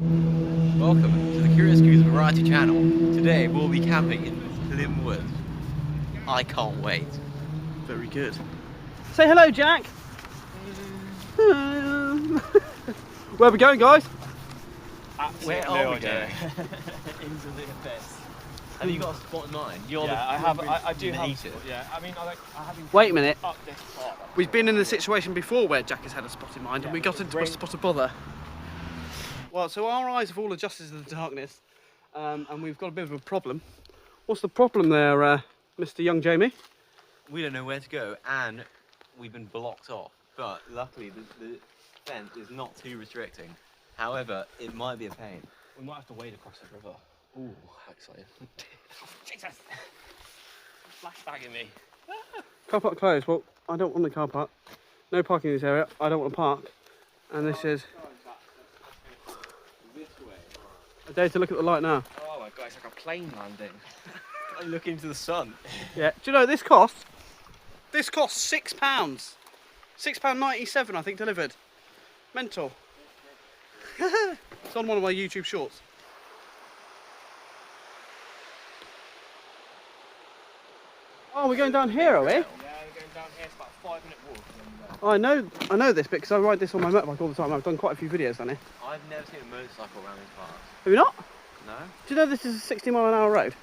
Welcome to the Curious Goose Variety Channel. Today we'll be camping in Plymwood. I can't wait. Very good. Say hello, Jack. Where are we going, guys? Where are we going? Into the abyss. Have you got a spot in mind? You're I do have. Yeah, I mean, I haven't. Wait a minute. Up this part. We've been in a situation before where Jack has had a spot in mind, and we got into a spot of bother. Well, so our eyes have all adjusted to the darkness, and we've got a bit of a problem. What's the problem there, Mr. Young Jamie? We don't know where to go, and we've been blocked off. But luckily, the fence is not too restricting. However, it might be a pain. We might have to wade across the river. Ooh, how exciting! Jesus! Flashbagging me. Car park closed. Well, I don't want the car park. No parking in this area. I don't want to park. And this is a day to look at the light now. Oh my god, it's like a plane landing. I look into the sun. Yeah. Do you know this costs? This costs £6. £6.97, I think, delivered. Mental. It's on one of my YouTube shorts. Oh, we're going down here, are we? Yeah, we're going down here. It's about a 5-minute walk. Oh, I know this bit because I ride this on my motorbike all the time. I've done quite a few videos on it. I've never seen a motorcycle around these parts. Have you not? No? Do you know this is a 60-mile-an-hour road?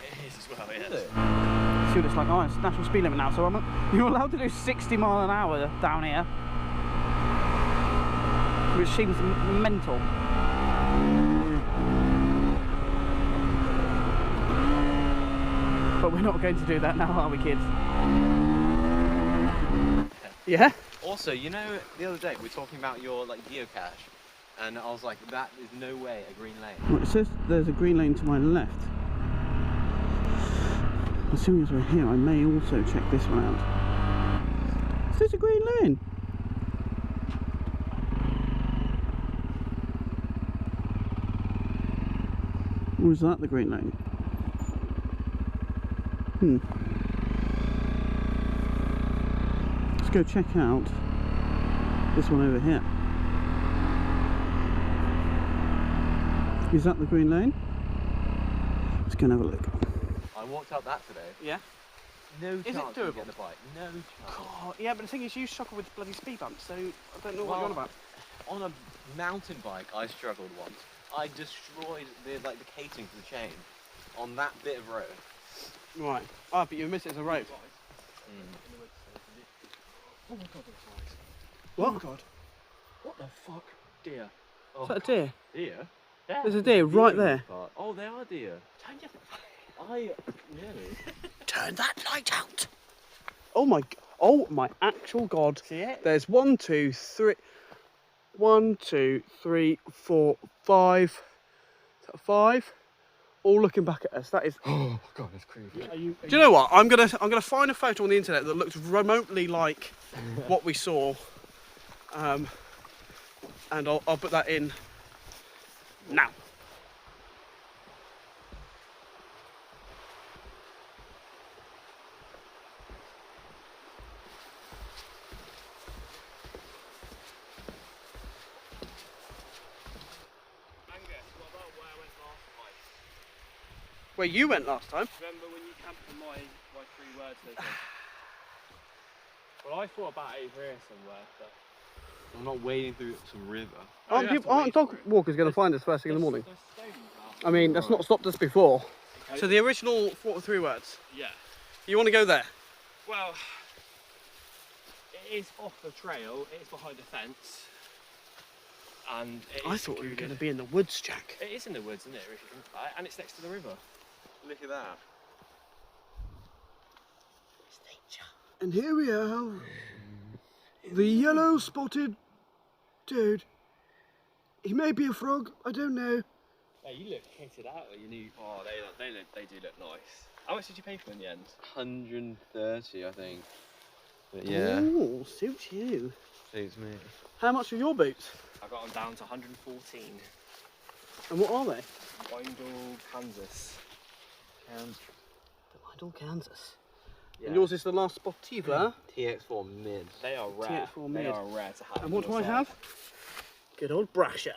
It is as well, yes. Is it? See what it's like. Oh, it's national speed limit now, so you're allowed to do 60 mile an hour down here, which seems mental. But we're not going to do that now, are we, kids? Yeah? Also, you know, the other day we were talking about your geocache, and I was like, that is no way a green lane. Well, it says there's a green lane to my left. As soon as we're here, I may also check this one out. Is this a green lane? Or is that the green lane? Let's go check out this one over here. Is that the green lane? Let's go and have a look. I walked up that today. Yeah? No Is it chance you doable? get the bike. No chance. God, yeah, but the thing is, you struggle with bloody speed bumps, so I don't know what you're on about. On a mountain bike, I struggled once. I destroyed the casing for the chain on that bit of road. Right. Ah, but you missed it as a road. Oh my god, those eyes. What? Oh my god. What the fuck? Deer. Is that a deer? Deer? Yeah. There's a deer right there. Oh, they are deer. Nearly. Turn that light out. Oh my actual god. See it? There's 1, 2, 3, 4, 5. Is that 5? All looking back at us. That is. Oh god, that's creepy. Do you know what? I'm gonna find a photo on the internet that looks remotely like what we saw, and I'll put that in now. Where you went last time? Remember when you camped for my 3 words thing? Well, I thought about it over here somewhere, but... I'm not wading through some river. Aren't dog walkers going to find us first thing in the morning? I mean, that's not stopped us before. So the original 3 words. Yeah. You want to go there? Well, it is off the trail, it is behind the fence. And it I is thought we were secluded. going to be in the woods, Jack. It is in the woods, isn't it? If you think about it, and it's next to the river. Look at that. It's nature. And here we are, the yellow spotted toad. He may be a frog, I don't know. Hey, you look kitted out. You knew. Oh, they do look nice. How much did you pay for in the end? 130, I think. But yeah, Ooh, suits you. suits me. How much are your boots? I got them down to 114. And what are they? Windle, Kansas. Idle Kansas. Yeah. And yours is the last Sportiva. TX4 mid. They are rare. TX4 They mid. are rare to have. And what do I on your have? side. Good old Brasher.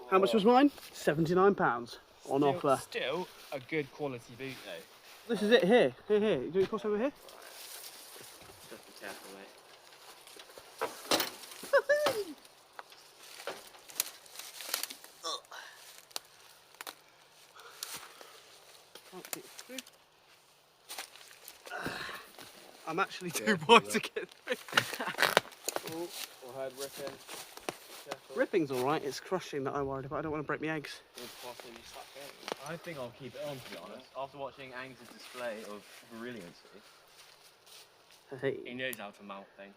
How much was mine? £79 on offer. Still a good quality boot though. This is it here. Here. You do it cross over here? Just be careful, mate. Can't get through. I'm actually too wide to get through. Oh, I heard ripping. Careful. Ripping's alright, it's crushing that I worried about. I don't want to break my eggs. I think I'll keep it on, to be honest. After watching Angus's display of brilliancy. He knows how to mount things.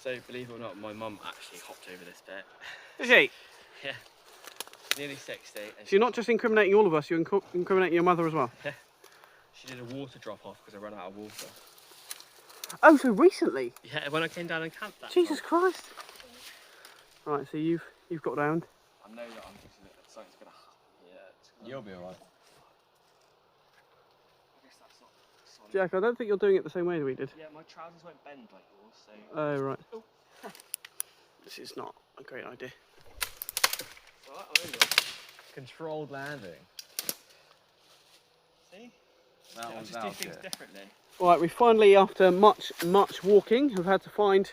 So, believe it or not, my mum actually hopped over this bit. Is she? Yeah. Nearly 60. And So you're not just incriminating all of us, you're incriminating your mother as well? She did a water drop off because I ran out of water. Oh, so recently? Yeah, when I came down and camped that Jesus Christ. Right, so you've got round. I know that I'm thinking that something's going to happen. Yeah, it's gonna... You'll be alright. I guess that's not solid. Jack, I don't think you're doing it the same way that we did. Yeah, my trousers won't bend like yours, so... Oh, right. This is not a great idea. Alright, I'm over it. Controlled landing. See? That I was just do things differently. Right, we finally, after much walking, have had to find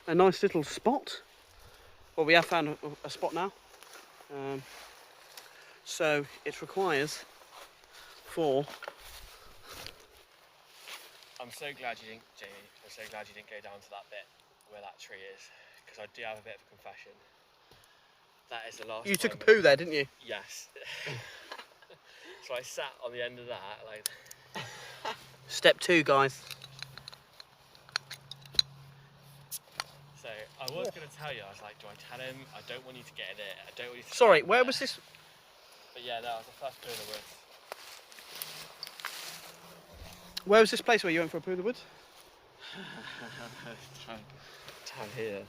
a nice little spot. Well, we have found a spot now. So it requires 4. I'm so glad you didn't, Jamie. I'm so glad you didn't go down to that bit where that tree is, because I do have a bit of a confession. That is the last. You took a time poo there, didn't you? Yes. So I sat on the end of that, like. Step 2, guys. So I was going to tell you, I was like, do I tell him? I don't want you to get in it. I don't want you to. Sorry, where was this? But yeah, that was the first poo in the woods. Where was this place where you went for a poo in the woods? Down here.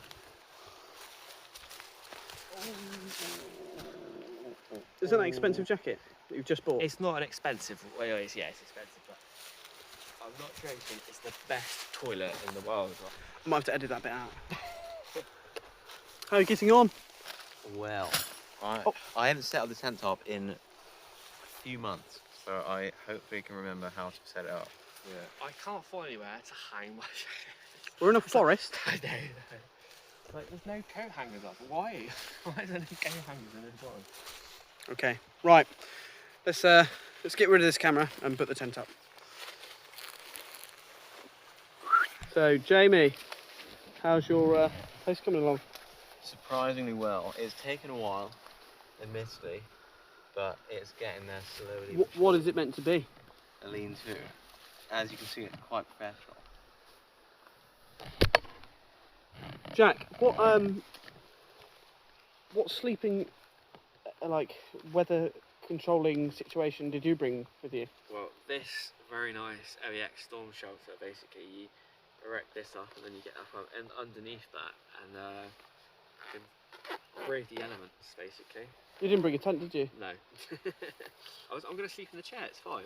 Is that an expensive jacket that you've just bought? It's not an expensive. Well, yeah, it's expensive, but I'm not joking. It's the best toilet in the world. I might have to edit that bit out. How are you getting on? Well, I haven't set up the tent top in a few months, so I hopefully can remember how to set it up. Yeah. I can't find anywhere to hang my shirt. We're in a forest. I know. Like, there's no coat hangers up. Why? Why is there no coat hangers in this one? Okay, right. Let's get rid of this camera and put the tent up. So, Jamie, how's your place coming along? Surprisingly well. It's taken a while, admittedly, but it's getting there slowly. What is it meant to be? A lean-to. As you can see, it's quite professional. Jack, what sleeping, like, weather controlling situation did you bring with you? Well, this very nice LEX storm shelter, basically you erect this up and then you get up and underneath that and you can brave the elements, basically. You didn't bring a tent, did you? No. I'm going to sleep in the chair, it's fine.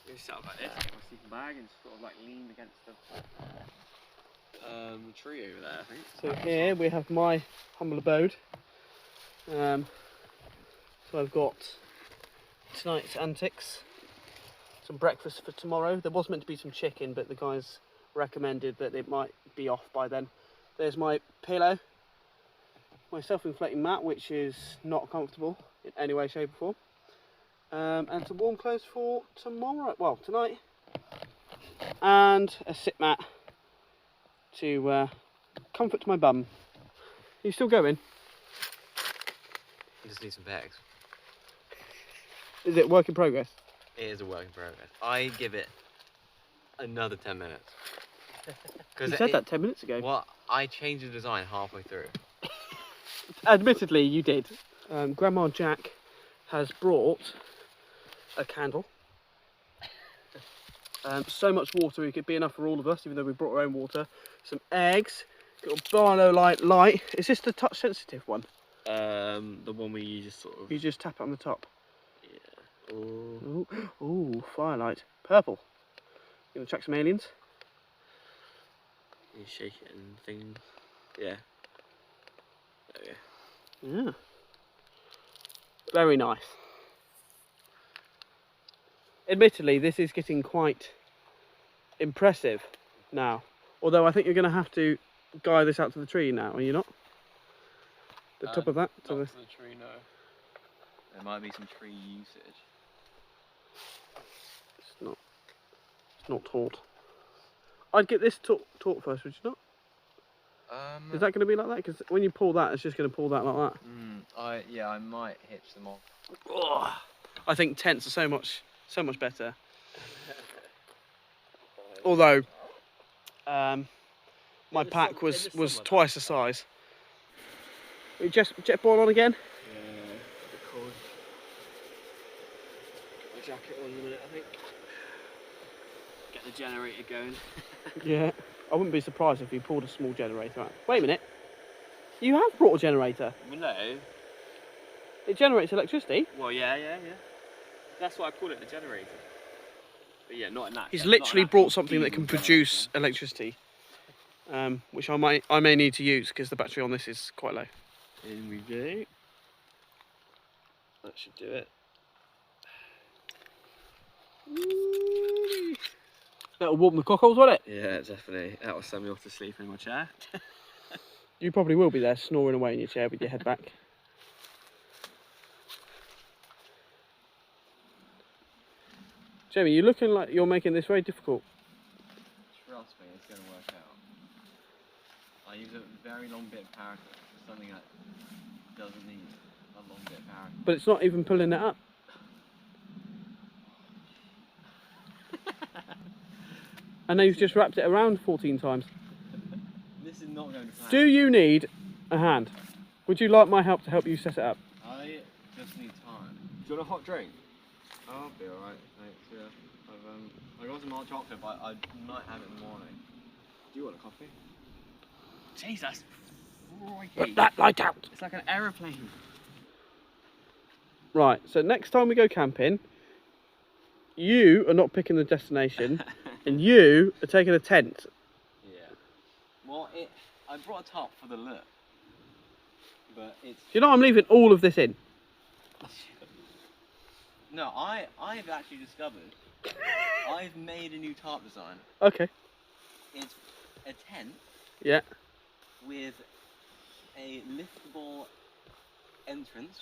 I'm going to sit up like this, get my sleeping bag and sort of like lean against the tree over there, I think. So here we have my humble abode. So I've got tonight's antics, some breakfast for tomorrow. There was meant to be some chicken, but the guys recommended that it might be off by then. There's my pillow, my self-inflating mat, which is not comfortable in any way, shape or form. And some warm clothes for tomorrow, well, tonight. And a sit mat to comfort my bum. Are you still going? You just need some bags. Is it work in progress? It is a work in progress. I give it another 10 minutes. You said that 10 minutes ago. Well, I changed the design halfway through. Admittedly, you did. Grandma Jack has brought a candle. So much water, it could be enough for all of us, even though we brought our own water. Some eggs, got a Biolite light. Is this the touch sensitive one? The one where you just sort of... You just tap it on the top. Yeah. Ooh, ooh, firelight. Purple. You gonna attract some aliens? You shake it and things. Yeah. There we go. Yeah. Very nice. Admittedly, this is getting quite impressive now. Although I think you're going to have to guide this out to the tree now, are you not? The top of that? Not to the tree, no. There might be some tree usage. It's not taut. I'd get this taut first, would you not? Is that going to be like that? Because when you pull that, it's just going to pull that like that. Yeah, I might hitch them off. Oh, I think tents are so much better. Although, my pack was twice the size. Jet boil on again? Yeah, a bit cold. Get my jacket on in a minute, I think. Get the generator going. Yeah. I wouldn't be surprised if you pulled a small generator out. Wait a minute. You have brought a generator. Well, no. It generates electricity. Well, yeah. That's why I call it the generator. But yeah, not in that. He's not literally an brought actual something that diesel can produce electricity, which I may need to use because the battery on this is quite low. In we go. That should do it. That'll warm the cockles, won't it? Yeah, definitely. That'll send me off to sleep in my chair. You probably will be there snoring away in your chair with your head back. Jamie, you're looking like you're making this very difficult. Trust me, it's going to work out. I use a very long bit of paracord for something that doesn't need a long bit of paracord. But it's not even pulling it up. I know you've just wrapped it around 14 times. This is not going to plan. Do you need a hand? Would you like my help to help you set it up? I just need time. Do you want a hot drink? I'll be alright, thanks, yeah. I got some hot chocolate, but I might have it in the morning. Do you want a coffee? Jeez, that's crikey. Put that light out! It's like an aeroplane. Right, so next time we go camping, you are not picking the destination, and you are taking a tent. Yeah. Well, I brought a top for the look, but it's... Do you know I'm leaving all of this in? No, I've actually discovered, I've made a new tarp design. Okay. It's a tent Yeah. with a liftable entrance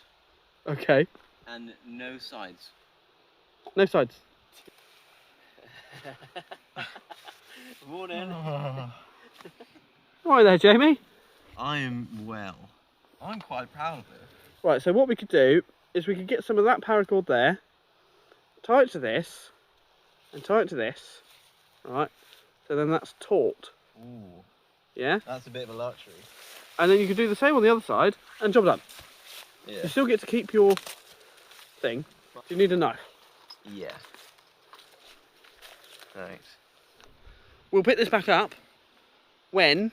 Okay. and no sides. No sides. Morning. Right there, Jamie. I am well. I'm quite proud of it. Right, so what we could do is we could get some of that paracord there, tie it to this, and tie it to this. Right. So then that's taut. Ooh, Yeah. that's a bit of a luxury. And then you could do the same on the other side, and job done. Yeah. You still get to keep your thing. Do you need a knife? Yeah. Thanks. We'll pick this back up when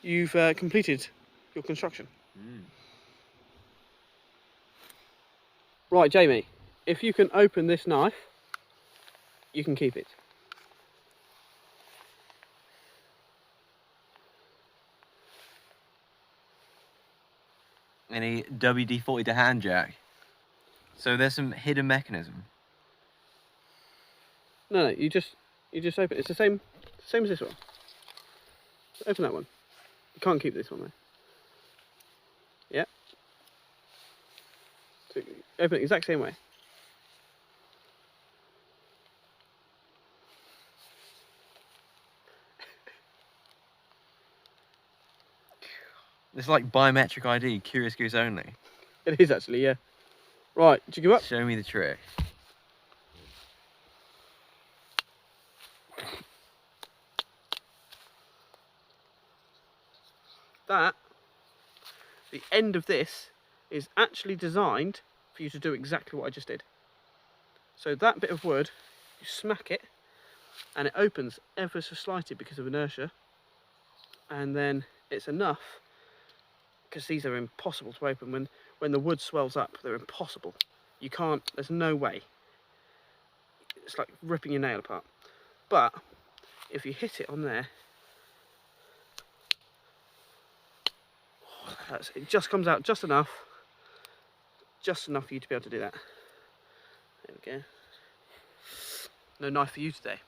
you've completed your construction. Right, Jamie, if you can open this knife, you can keep it. Any WD-40 to hand jack? So there's some hidden mechanism. No, you just open it. It's the same as this one. Open that one. You can't keep this one though. Yeah. So open it the exact same way. It's like biometric ID, Curious Goose only. It is actually, yeah. Right, do you give up? Show me the trick. That, the end of this, is actually designed for you to do exactly what I just did. So that bit of wood, you smack it, and it opens ever so slightly because of inertia. And then it's enough, because these are impossible to open. When the wood swells up, they're impossible. You can't, there's no way. It's like ripping your nail apart. But if you hit it on there, it just comes out just enough for you to be able to do that. There we go. No knife for you today.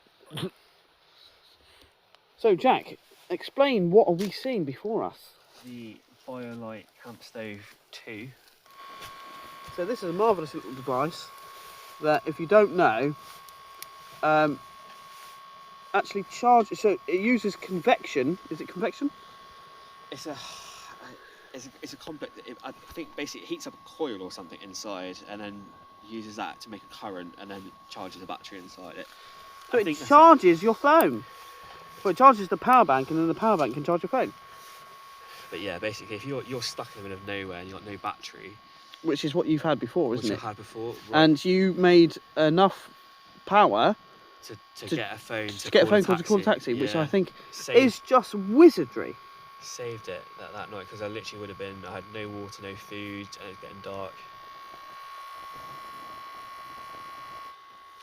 So Jack, explain, what are we seeing before us? The Biolite Camp Stove 2. So this is a marvellous little device that, if you don't know, actually charges. So it uses convection. Is it convection? It's a complex. I think basically it heats up a coil or something inside, and then uses that to make a current, and then charges a battery inside it. So it charges your phone. Well, it charges the power bank, and then the power bank can charge your phone. But yeah, basically, if you're stuck in the middle of nowhere and you've got no battery, which is what you've had before, isn't it? Which I had before. Right. And you made enough power to get a phone to get a phone call to call a taxi, yeah. which I think is just wizardry. Saved it that night, because I literally would have been. I had no water, no food, and it was getting dark.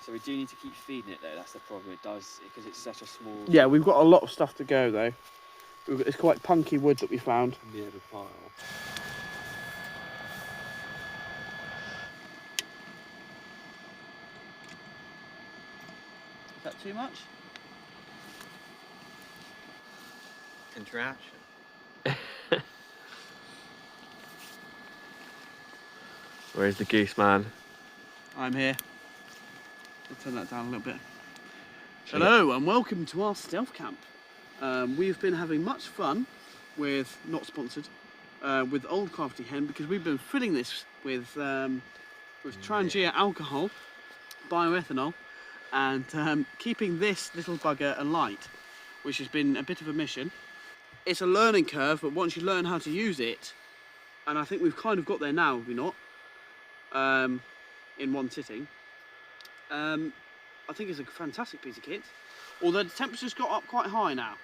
So we do need to keep feeding it though. That's the problem. It does, because it's such a small. Yeah, we've got a lot of stuff to go though. It's quite punky wood that we found near the pile. Is that too much? Contraption. Where's the goose man? I'm here. I'll turn that down a little bit. Hello and welcome to our stealth camp. We've been having much fun with, not sponsored, with Old Crafty Hen, because we've been filling this with Trangia alcohol, bioethanol, and keeping this little bugger alight, which has been a bit of a mission. It's a learning curve, but once you learn how to use it, and I think we've kind of got there now, have we not? In one sitting. I think it's a fantastic piece of kit, although the temperature's got up quite high now.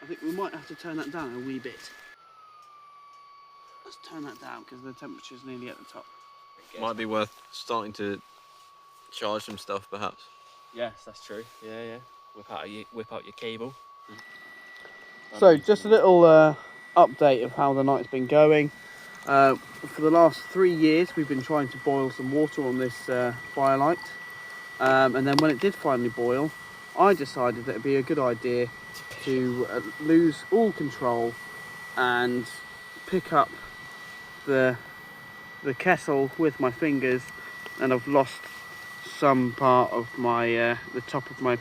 I think we might have to turn that down a wee bit. Let's turn that down because the temperature's nearly at the top. Might be worth starting to charge some stuff, perhaps. Yes, that's true. Yeah. Whip out your cable. So just a little update of how the night's been going. For the last 3 years we've been trying to boil some water on this Biolite, and then when it did finally boil, I decided that it'd be a good idea to lose all control and pick up the kettle with my fingers, and I've lost some part of my the top of my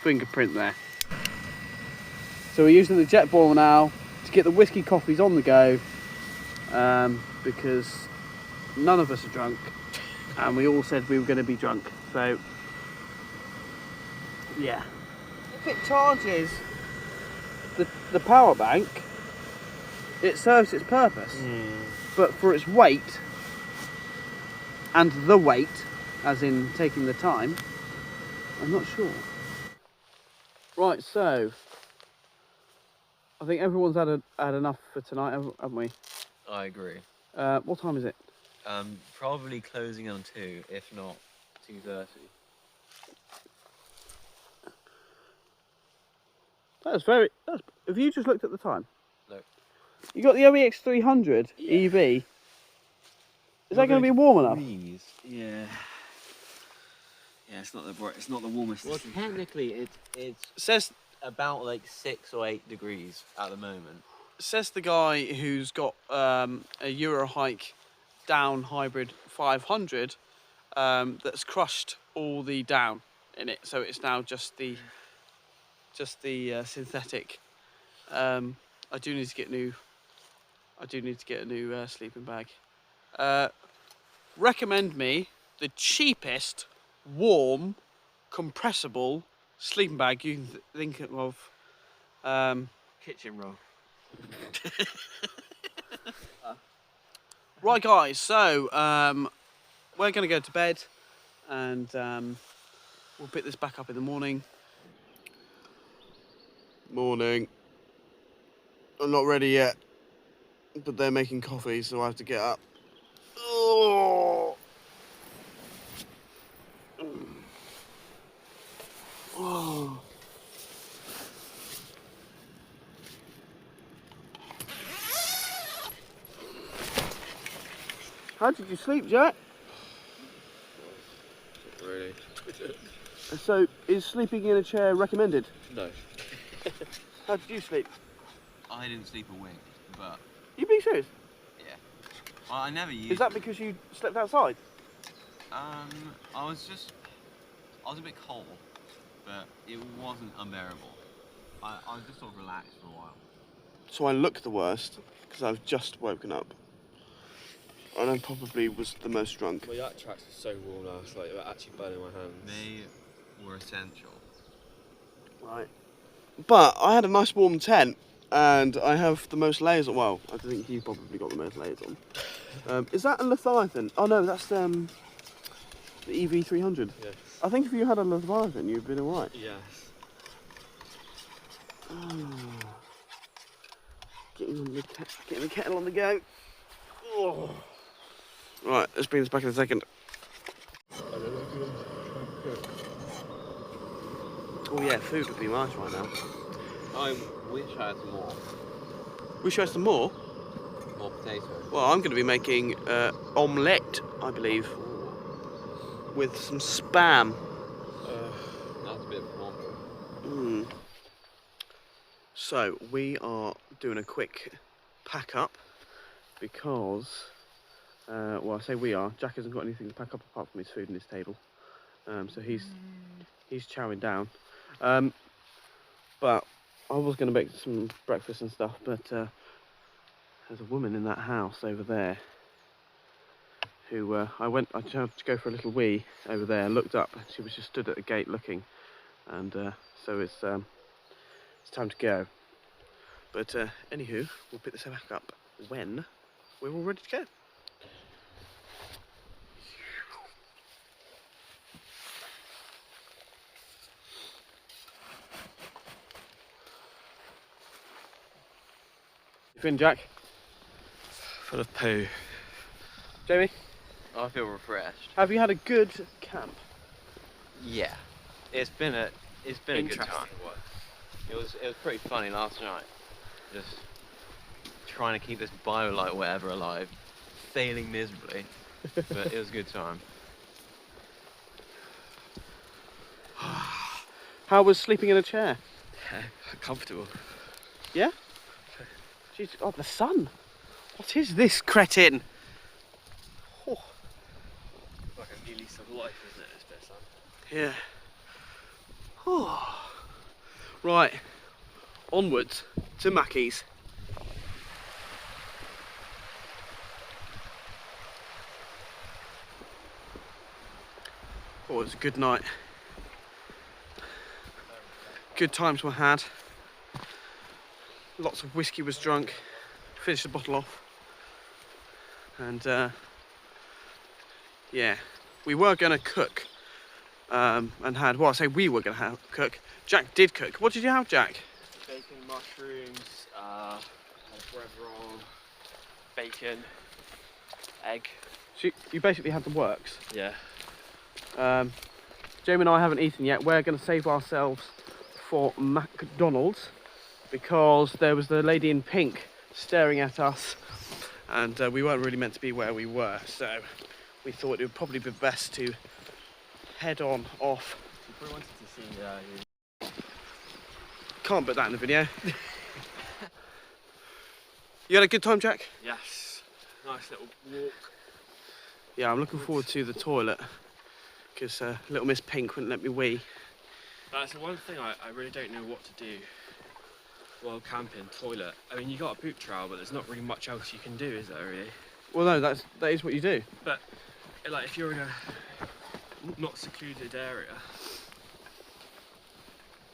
fingerprint there. So we're using the jet boil now to get the whiskey coffees on the go, because none of us are drunk and we all said we were going to be drunk. So yeah, if it charges the power bank, it serves its purpose. But for its weight, and the weight as in taking the time, I'm not sure. Right, so I think everyone's had enough for tonight, haven't we? I agree. What time is it? Probably closing on 2, if not 2:30. Have you just looked at the time? No. You got the OEX 300 EV. Is that going to be warm enough? Yeah. Yeah, it's not the warmest. Well, technically, it Says about like 6 or 8 degrees at the moment. Says the guy who's got a Eurohike down hybrid 500 that's crushed all the down in it, so it's now just the synthetic. I do need to get a new sleeping bag. Recommend me the cheapest warm compressible sleeping bag you can think of. Kitchen roll. Right guys, so we're going to go to bed, and we'll pick this back up in the morning. Morning. I'm not ready yet, but they're making coffee, so I have to get up. Oh. Oh. How did you sleep, Jack? Not really. So, is sleeping in a chair recommended? No. How did you sleep? I didn't sleep a wink, but You being serious? yeah. Well, I never used. Is that because you slept outside? I was a bit cold, but it wasn't unbearable. I was just sort of relaxed for a while. So I look the worst because I've just woken up. And I probably was the most drunk. My yak tracks were so warm last night, they were actually burning my hands. They were essential. Right. But I had a nice warm tent and I have the most layers on. Well, I think you probably got the most layers on. Is that a Leviathan? Oh no, that's the EV300. Yes. I think if you had a Leviathan, you'd been alright. Yes. Getting the kettle on the go. Oh. Right, let's bring this back in a second. Oh yeah, food would be nice right now. I wish I had some more. Wish you had some more? More potatoes. Well, I'm going to be making omelette, I believe, with some spam. That's a bit warm. So we are doing a quick pack up because, well, I say we are. Jack hasn't got anything to pack up apart from his food and his table, so he's chowing down. But I was going to make some breakfast and stuff, but there's a woman in that house over there who I tried to go for a little wee over there. Looked up, she was just stood at the gate looking, and so it's time to go. But anywho, we'll pick this back up when we're all ready to go. You feeling, Jack? Full of poo. Jamie? I feel refreshed. Have you had a good camp? Yeah. It's been a good Interesting time. one. It was pretty funny last night. Just trying to keep this Biolite whatever alive, failing miserably, but it was a good time. How was sleeping in a chair? Comfortable. Yeah? Jeez, oh, the sun. What is this, cretin? Oh. Like a new lease of life, isn't it, this bit of sun? Yeah. Oh. Right, onwards to Mackey's. Oh, it was a good night. Good times were had. Lots of whiskey was drunk. Finished the bottle off. And yeah, we were going to cook. And had, well, I say we were going to cook. Jack did cook. What did you have, Jack? Bacon, mushrooms, bread roll, bacon, egg. So you basically had the works. Yeah. Jamie and I haven't eaten yet. We're going to save ourselves for McDonald's because there was the lady in pink staring at us and we weren't really meant to be where we were, so we thought it would probably be best to head on off. You probably wanted to see Can't put that in the video. You had a good time, Jack? Yes. Nice little walk. Yeah, I'm looking forward to the toilet because little Miss Pink wouldn't let me wee. That's the one thing I really don't know what to do while camping, toilet. I mean, you got a boot trowel, but there's not really much else you can do, is there, really? Well, no, that is what you do. But, like, if you're in a not secluded area.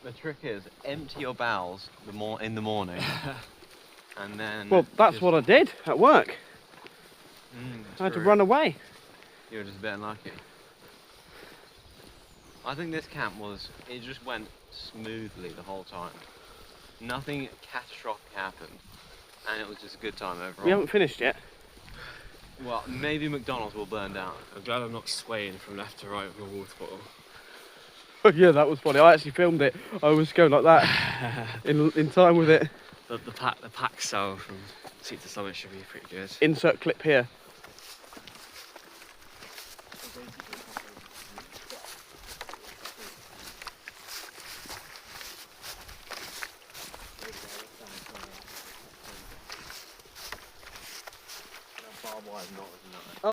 The trick is empty your bowels in the morning, and then. Well, that's what I did at work. I had to run away. You were just a bit unlucky. I think this camp it just went smoothly the whole time. Nothing catastrophic happened, and it was just a good time overall. We haven't finished yet. Well, maybe McDonald's will burn down. I'm glad I'm not swaying from left to right with a water bottle. Yeah, that was funny. I actually filmed it. I was going like that in time with it. The pack cell from Seat to Summit should be pretty good. Insert clip here. basically barbed wire is not as nice.